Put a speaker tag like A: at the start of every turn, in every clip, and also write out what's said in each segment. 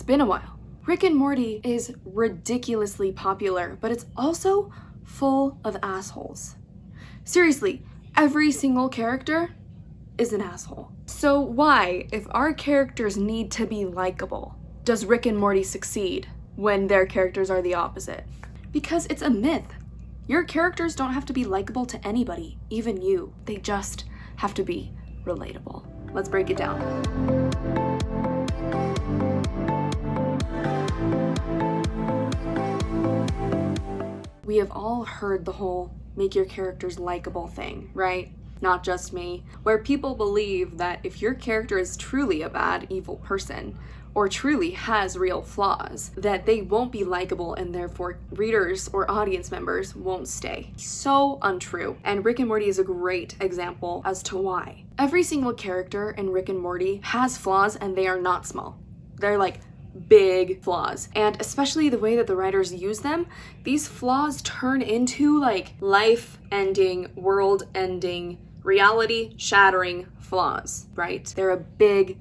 A: been a while. Rick and Morty is ridiculously popular, but it's also full of assholes. Seriously, every single character is an asshole. So why, if our characters need to be likable, does Rick and Morty succeed when their characters are the opposite? Because it's a myth. Your characters don't have to be likable to anybody, even you. They just have to be relatable. Let's break it down. We have all heard the whole make your characters likable thing, right? Not just me. Where people believe that if your character is truly a bad, evil person, or truly has real flaws, that they won't be likable and therefore readers or audience members won't stay. So untrue. And Rick and Morty is a great example as to why. Every single character in Rick and Morty has flaws, and they are not small. They're like big flaws, and especially the way that the writers use them, these flaws turn into like life-ending, world-ending, reality-shattering flaws, right? They're a big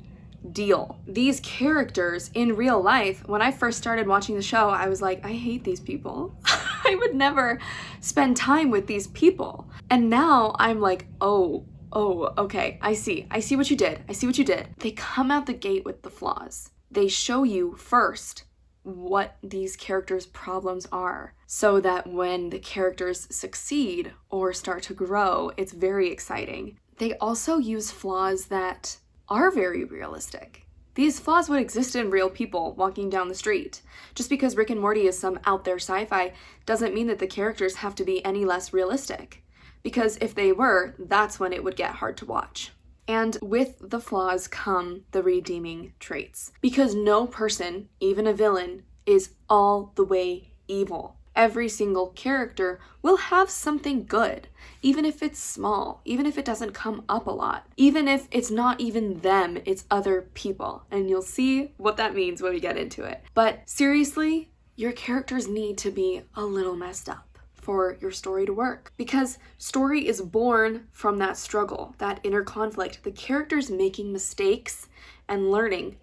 A: deal. These characters in real life, when I first started watching the show, I was like, I hate these people. I would never spend time with these people. And now I'm like, oh, okay, I see what you did. They come out the gate with the flaws. They show you first what these characters' problems are, so that when the characters succeed or start to grow, it's very exciting. They also use flaws that are very realistic. These flaws would exist in real people walking down the street. Just because Rick and Morty is some out there sci-fi doesn't mean that the characters have to be any less realistic. Because if they were, that's when it would get hard to watch. And with the flaws come the redeeming traits. Because no person, even a villain, is all the way evil. Every single character will have something good, even if it's small, even if it doesn't come up a lot, even if it's not even them, it's other people. And you'll see what that means when we get into it. But seriously, your characters need to be a little messed up for your story to work, because story is born from that struggle, that inner conflict, the characters making mistakes and learning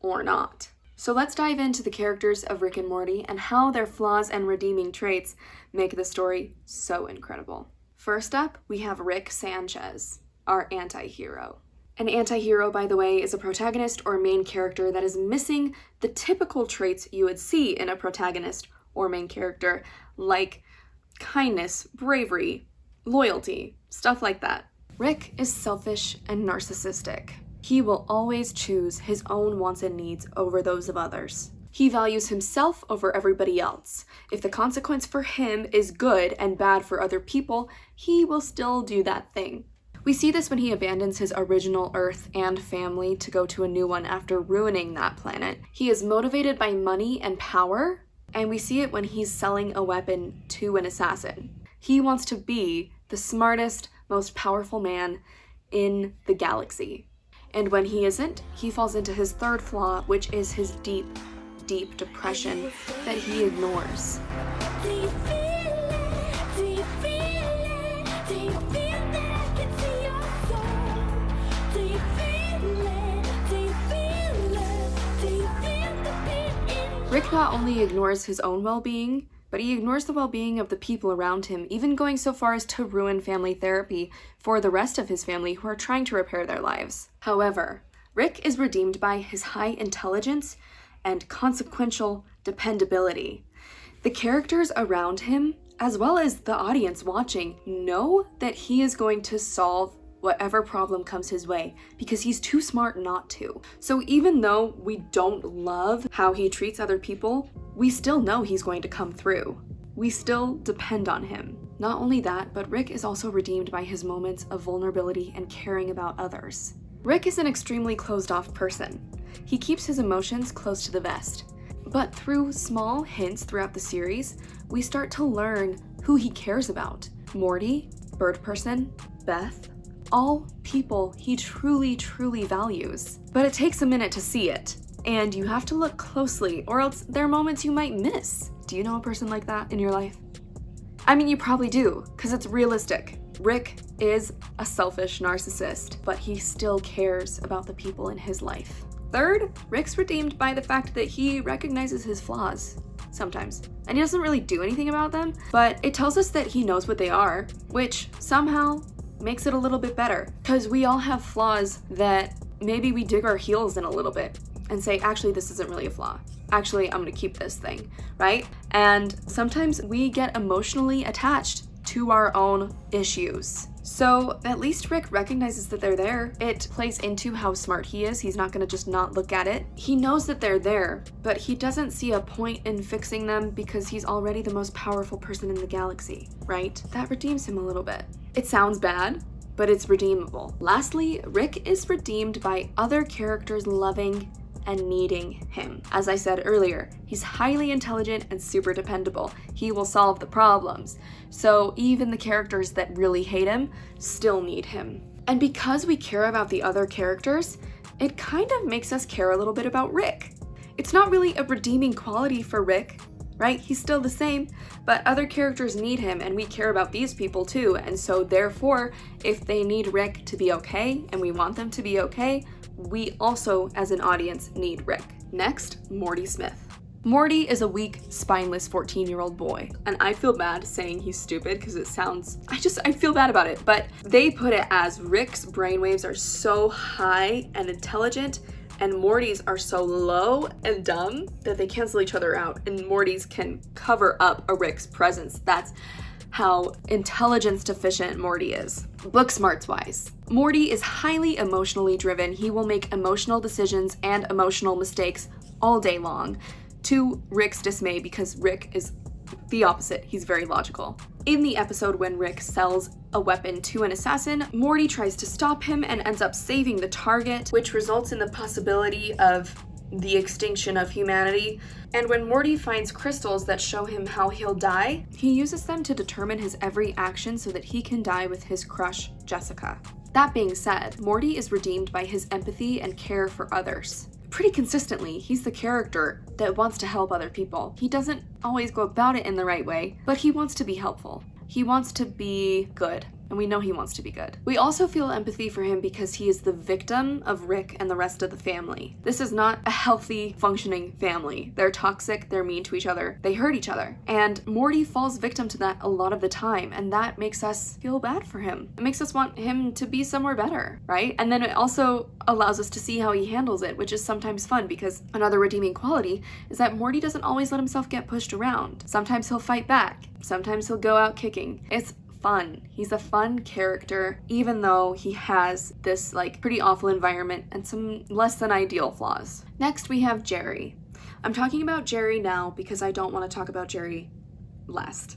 A: or not. So let's dive into the characters of Rick and Morty and how their flaws and redeeming traits make the story so incredible. First up, we have Rick Sanchez, our anti-hero. An anti-hero, by the way, is a protagonist or main character that is missing the typical traits you would see in a protagonist or main character, like kindness, bravery, loyalty, stuff like that. Rick is selfish and narcissistic. He will always choose his own wants and needs over those of others. He values himself over everybody else. If the consequence for him is good and bad for other people, he will still do that thing. We see this when he abandons his original Earth and family to go to a new one after ruining that planet. He is motivated by money and power, and we see it when he's selling a weapon to an assassin. He wants to be the smartest, most powerful man in the galaxy. And when he isn't, he falls into his third flaw, which is his deep, deep depression that he ignores. Rick not only ignores his own well-being, but he ignores the well-being of the people around him, even going so far as to ruin family therapy for the rest of his family who are trying to repair their lives. However, Rick is redeemed by his high intelligence and consequential dependability. The characters around him, as well as the audience watching, know that he is going to solve whatever problem comes his way, because he's too smart not to. So even though we don't love how he treats other people, we still know he's going to come through. We still depend on him. Not only that, but Rick is also redeemed by his moments of vulnerability and caring about others. Rick is an extremely closed-off person. He keeps his emotions close to the vest. But through small hints throughout the series, we start to learn who he cares about. Morty, Bird Person, Beth, all people he truly, truly values. But it takes a minute to see it, and you have to look closely, or else there are moments you might miss. Do you know a person like that in your life? I mean, you probably do, because it's realistic. Rick is a selfish narcissist, but he still cares about the people in his life. Third, Rick's redeemed by the fact that he recognizes his flaws sometimes. And he doesn't really do anything about them, but it tells us that he knows what they are, which somehow makes it a little bit better. Because we all have flaws that maybe we dig our heels in a little bit and say, actually, this isn't really a flaw. Actually, I'm gonna keep this thing, right? And sometimes we get emotionally attached to our own issues. So at least Rick recognizes that they're there. It plays into how smart he is. He's not gonna just not look at it. He knows that they're there, but he doesn't see a point in fixing them because he's already the most powerful person in the galaxy, right? That redeems him a little bit. It sounds bad, but it's redeemable. Lastly, Rick is redeemed by other characters loving and needing him. As I said earlier, he's highly intelligent and super dependable. He will solve the problems. So even the characters that really hate him still need him. And because we care about the other characters, it kind of makes us care a little bit about Rick. It's not really a redeeming quality for Rick, right? He's still the same, but other characters need him and we care about these people too. And so therefore, if they need Rick to be okay and we want them to be okay, we also, as an audience, need Rick. Next, Morty Smith. Morty is a weak, spineless 14-year-old boy. And I feel bad saying he's stupid because it sounds, I feel bad about it. But they put it as Rick's brainwaves are so high and intelligent and Morty's are so low and dumb that they cancel each other out. And Morty's can cover up a Rick's presence. That's how intelligence deficient Morty is. Book smarts wise, Morty is highly emotionally driven. He will make emotional decisions and emotional mistakes all day long, to Rick's dismay because Rick is the opposite. He's very logical. In the episode when Rick sells a weapon to an assassin, Morty tries to stop him and ends up saving the target, which results in the possibility of the extinction of humanity. And when Morty finds crystals that show him how he'll die, he uses them to determine his every action so that he can die with his crush, Jessica. That being said, Morty is redeemed by his empathy and care for others. Pretty consistently, he's the character that wants to help other people. He doesn't always go about it in the right way, but he wants to be helpful. He wants to be good. And we know he wants to be good. We also feel empathy for him because he is the victim of Rick and the rest of the family. This is not a healthy, functioning family. They're toxic, they're mean to each other, they hurt each other. And Morty falls victim to that a lot of the time, and that makes us feel bad for him. It makes us want him to be somewhere better, right? And then it also allows us to see how he handles it, which is sometimes fun because another redeeming quality is that Morty doesn't always let himself get pushed around. Sometimes he'll fight back. Sometimes he'll go out kicking. It's fun. He's a fun character, even though he has this pretty awful environment and some less than ideal flaws. Next, we have Jerry. I'm talking about Jerry now because I don't want to talk about Jerry last.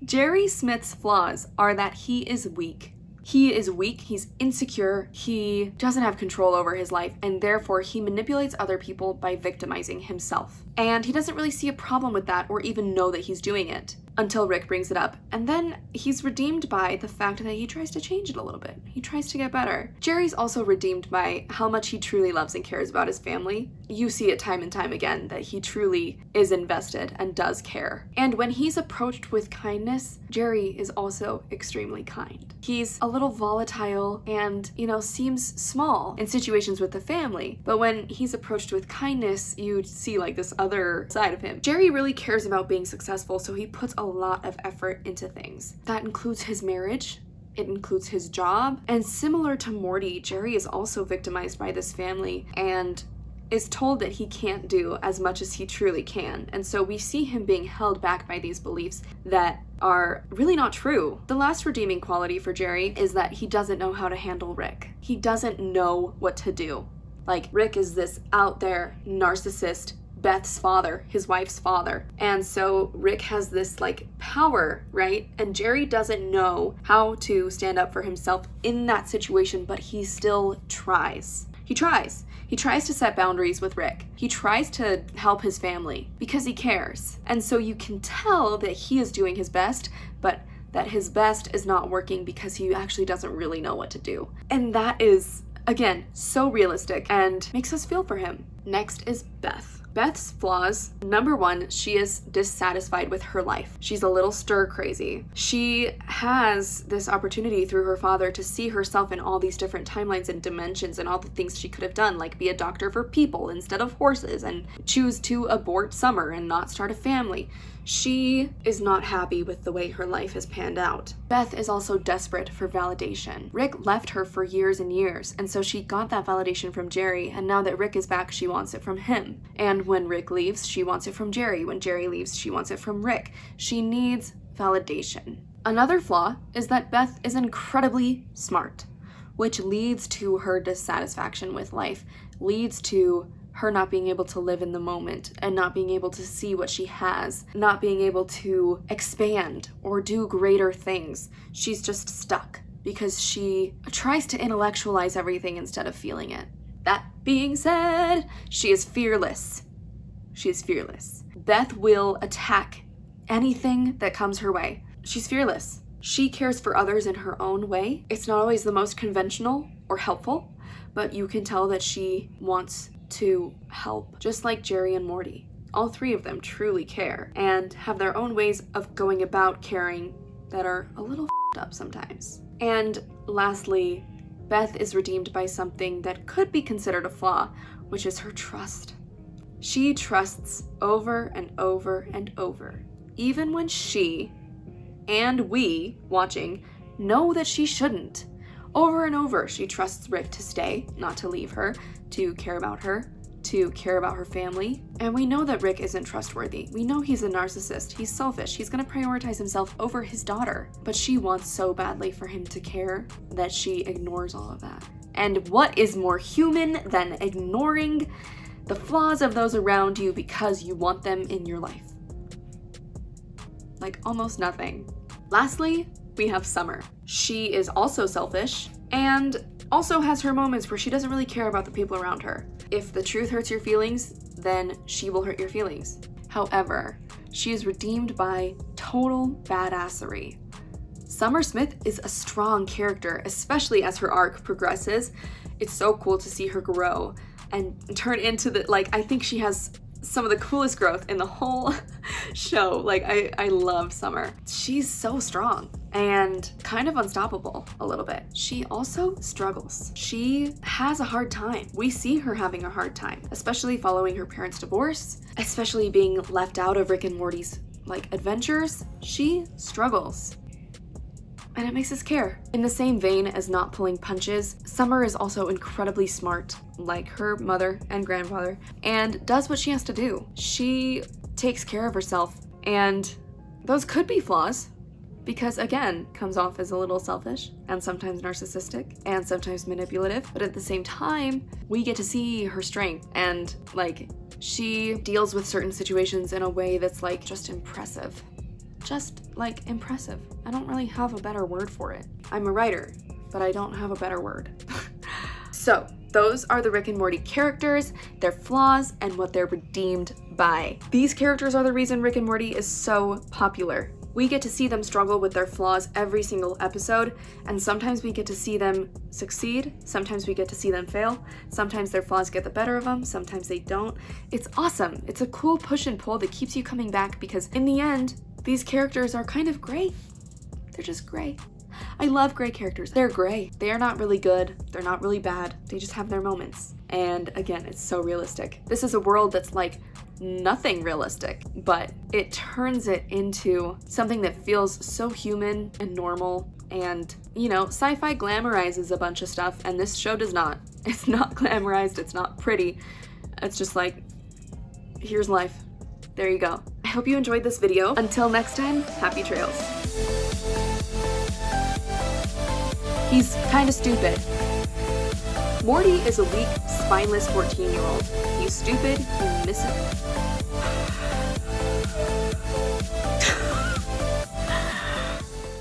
A: Jerry Smith's flaws are that he is weak. He is weak, he's insecure, he doesn't have control over his life, and therefore he manipulates other people by victimizing himself. And he doesn't really see a problem with that or even know that he's doing it until Rick brings it up. And then he's redeemed by the fact that he tries to change it a little bit. He tries to get better. Jerry's also redeemed by how much he truly loves and cares about his family. You see it time and time again that he truly is invested and does care. And when he's approached with kindness, Jerry is also extremely kind. He's a little volatile and, seems small in situations with the family. But when he's approached with kindness, you see this other side of him. Jerry really cares about being successful, so he puts a lot of effort into things. That includes his marriage, it includes his job, and similar to Morty, Jerry is also victimized by this family and is told that he can't do as much as he truly can. And so we see him being held back by these beliefs that are really not true. The last redeeming quality for Jerry is that he doesn't know how to handle Rick. He doesn't know what to do. Rick is this out there narcissist, Beth's father, his wife's father. And so Rick has this power, right? And Jerry doesn't know how to stand up for himself in that situation, but he still tries. He tries. He tries to set boundaries with Rick. He tries to help his family because he cares. And so you can tell that he is doing his best, but that his best is not working because he actually doesn't really know what to do. And that is, again, so realistic and makes us feel for him. Next is Beth. Beth's flaws. Number one, she is dissatisfied with her life. She's a little stir crazy. She has this opportunity through her father to see herself in all these different timelines and dimensions and all the things she could have done, like be a doctor for people instead of horses and choose to abort Summer and not start a family. She is not happy with the way her life has panned out. Beth is also desperate for validation. Rick left her for years and years, and so she got that validation from Jerry, and now that Rick is back, she wants it from him. And when Rick leaves, she wants it from Jerry. When Jerry leaves, she wants it from Rick. She needs validation. Another flaw is that Beth is incredibly smart, which leads to her dissatisfaction with life, leads to her not being able to live in the moment and not being able to see what she has, not being able to expand or do greater things. She's just stuck because she tries to intellectualize everything instead of feeling it. That being said, she is fearless. She is fearless. Beth will attack anything that comes her way. She's fearless. She cares for others in her own way. It's not always the most conventional or helpful, but you can tell that she wants to help, just like Jerry and Morty. All three of them truly care and have their own ways of going about caring that are a little up sometimes. And lastly, Beth is redeemed by something that could be considered a flaw, which is her trust. She trusts over and over and over, even when she and we watching know that she shouldn't. Over and over, she trusts Rick to stay, not to leave her, to care about her family. And we know that Rick isn't trustworthy. We know he's a narcissist. He's selfish. He's gonna prioritize himself over his daughter. But she wants so badly for him to care that she ignores all of that. And what is more human than ignoring the flaws of those around you because you want them in your life? Like almost nothing. Lastly, we have Summer. She is also selfish and also has her moments where she doesn't really care about the people around her. If the truth hurts your feelings, then she will hurt your feelings. However, she is redeemed by total badassery. Summer Smith is a strong character, especially as her arc progresses. It's so cool to see her grow and turn into I think she has some of the coolest growth in the whole show. Like, I love Summer. She's so strong and kind of unstoppable a little bit. She also struggles. She has a hard time. We see her having a hard time, especially following her parents' divorce, especially being left out of Rick and Morty's adventures. She struggles. And it makes us care. In the same vein as not pulling punches, Summer is also incredibly smart, like her mother and grandfather, and does what she has to do. She takes care of herself, and those could be flaws, because again, comes off as a little selfish, and sometimes narcissistic, and sometimes manipulative, but at the same time, we get to see her strength, and she deals with certain situations in a way that's just impressive. Just impressive. I don't really have a better word for it. I'm a writer, but I don't have a better word. So, those are the Rick and Morty characters, their flaws, and what they're redeemed by. These characters are the reason Rick and Morty is so popular. We get to see them struggle with their flaws every single episode, and sometimes we get to see them succeed, sometimes we get to see them fail, sometimes their flaws get the better of them, sometimes they don't. It's awesome. It's a cool push and pull that keeps you coming back because in the end, these characters are kind of gray. They're just gray. I love gray characters. They're gray. They are not really good. They're not really bad. They just have their moments. And again, it's so realistic. This is a world that's nothing realistic, but it turns it into something that feels so human and normal. And, sci-fi glamorizes a bunch of stuff, and this show does not. It's not glamorized. It's not pretty. It's just here's life. There you go. I hope you enjoyed this video. Until next time, happy trails. He's kind of stupid. Morty is a weak, spineless 14-year-old. He's stupid, he misses.